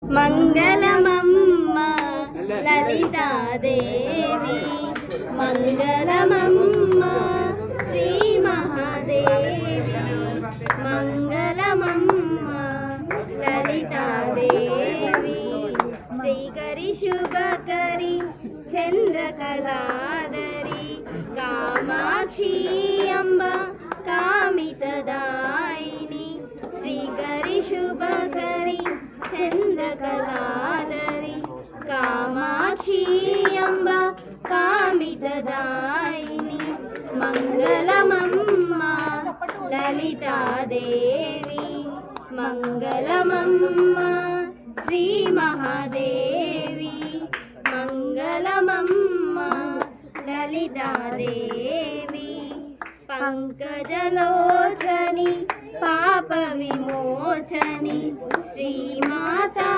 మంగళమమ్మ లలితాదేవి, మంగళమమ్మ శ్రీ మహాదేవి, మంగళమమ్మ లలితాదేవి. శ్రీకరి శుభకరి చంద్రకళాధరి, కామాక్షి అంబ కామితదాయిని. శ్రీకరి శుభకరి చంద్రకళాధరి, కామాక్షి అంబ కామితదాయిని. మంగళమమ్మ లలితాదేవి, మంగళమమ్మ శ్రీ మహాదేవి, మంగళమమ్మ లలితాదేవి. పంకజలోచని పాప విమోచని శ్రీమాతా